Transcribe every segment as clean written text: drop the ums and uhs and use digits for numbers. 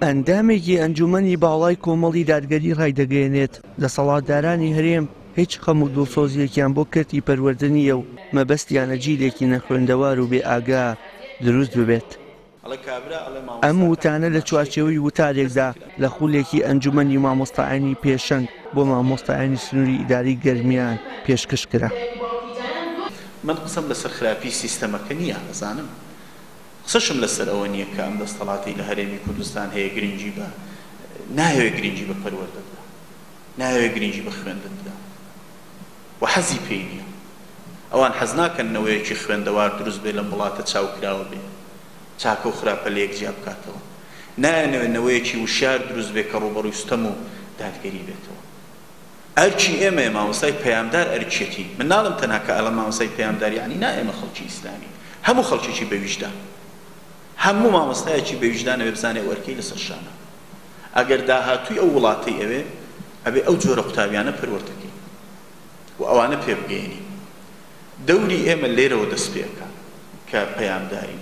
ئەندامێکی ئەنجومەنی باڵای کۆمەڵی دادگەری ڕایدەگەیەنێت دەسەڵاتدارانی هەرێم هیچ خەم و دڵسۆزیەکیان بۆ کەرتی پەروەردنیە و مەبەستیانە جیلێکی نەخوێندەوار و بێ ئاگا دروست ببێت. ئەم وتانە لە چوارچێوەی وتارێکدا لە خولێکی ئەنجومەنی مامۆستایانی پێشەنگ بۆ مامۆستایانی سنووری ئیداری گەرمیان پێشکەش کرا. من قسەم لەسەر خراپی سیستەمەکە نییە ئەزانم، قسەشم لەسەر ئەوە نییە کە ئەم دەسەڵاتی لە هەرێمی کوردستان هەیە گرنگی بە ناوێ گرنگی بە پەروەردە بدە، ناوێ گرنگی بە خوێندن بدە و حەزی پێی نییە. ئەوان حەز ناکەن نەوەیەکی خوێندەوار دروست بێ لەم وڵاتە چاوکراوە بێ، چاکە و خراپە لە یەکجیا بکاتەوە، نایەنەوێت نەوەیەکی وشار دروست بێ کە ڕوبەڕووی ستەم و دادگەری بێتەوە. ئەرچی ئێمە مامۆستای پەیامدار ئەرچێتی، من ناڵم تەنها کە ئەڵە مامۆستای پەیامدار یعنی نا ئێمە خەڵکی ئیسلامی، هەموو خەڵکێکی بەویژدان، هەموو مامۆستایەکی بەویژدانەوێ بزانێ وەرکەی لەسەر شانە. ئەگەر داهاتووی ئەو وڵاتەی ئەوێ ئەبێ ئەو جۆرە قوتابیانە پەروەردەکەی و ئەوانە پێ بگەێنی. دەوری ئێمە لێرەوە دەست پێکە کە پەیامداری.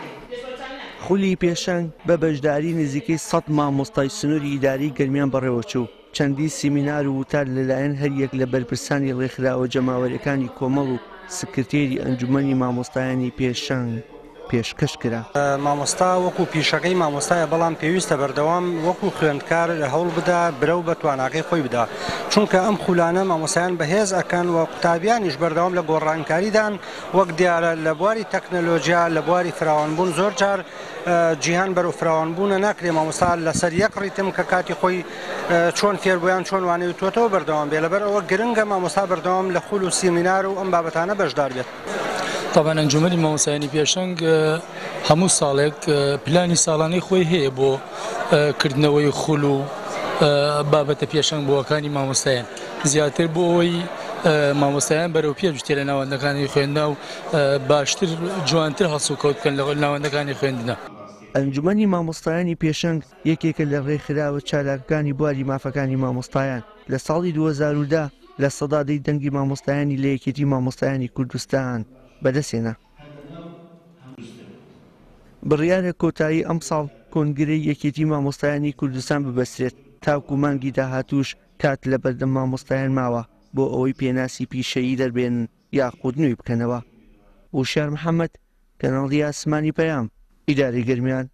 خولی پێشەنگ بە بەشداری نزیکەی 100 مامۆستای سنووری ئیداری گەرمیان بەڕێوەچوو. چەندی سیمینار و وتار لەلایەن هەریەک لە بەرپرسانی ڕێکخراوە جەماوەریەکانی کۆمەڵ و سکرتێری ئەنجومەنی مامۆستایانی پێشەنگ پێشکەش کرا. مامۆستا وەکو پیشەکەی مامۆستایە، بەڵام پێویستە بەردەوام وەکو خوێندکار هەوڵ بدا برە و بە تواناکەی خۆی بدا، چونکە ئەم خولانە مامۆستایان بەهێز ئەکەن و قوتابیانیش بەردەوام لە گۆڕانکاریدان. وەک دیارە لە بواری تەکنەلۆژیا، لە بواری فراوانبوون زۆر جار جیهان بەرەو فراوانبوونە ناکرێ مامۆستا لەسەر یەک ڕیتم کە کاتی خۆی چۆن فێربوویان چۆن وانەی توێتەوە بەردەوام بێ. لەبەر ئەوە گرنگە مامۆستا بەردەوام لە خول و سیمینار و ئەم بابەتانە بەشدار بێت. طبعا ئەنجومەنی مامۆستایانی پێشەنگ هەموو ساڵێک پلانی ساڵانەی خۆی هەیە بۆ کردنەوەی خول و بابەتە پێشەنگ بۆەکانی مامۆستایان، زیاتر بۆ ئەوەی مامۆستایان بەرەو پێشتێ لە ناوەندەکانی خوێندنا و باشتر جوانتر هەڵسوکەوت بکەن لە ناوەندەکانی خوێندنە. ئەنجومەنی مامۆستایانی پێشەنگ یەکێکە لە ڕێکخراوە چالاکەکانی بواری مافەکانی مامۆستایان. لە ساڵی 2010 لە سەدادەی دەنگی مامۆستایانی لە یەکێتی مامۆستایانی کوردستان بەدەستێنا. بڕیارە کۆتایی ئەم ساڵ کۆنگرەی یەکێتی مامۆستایانی کوردستان ببەسترێت. تاوکو مانگی داهاتووش کات لە بەردەم مامۆستایان ماوە بۆ ئەوەی پێناسی پیشەیی دەربێن یاخود نوێی بکەنەوە. وشار محەممەد، کەناڵی ئاسمانی پەیام، ئیداری گەرمیان.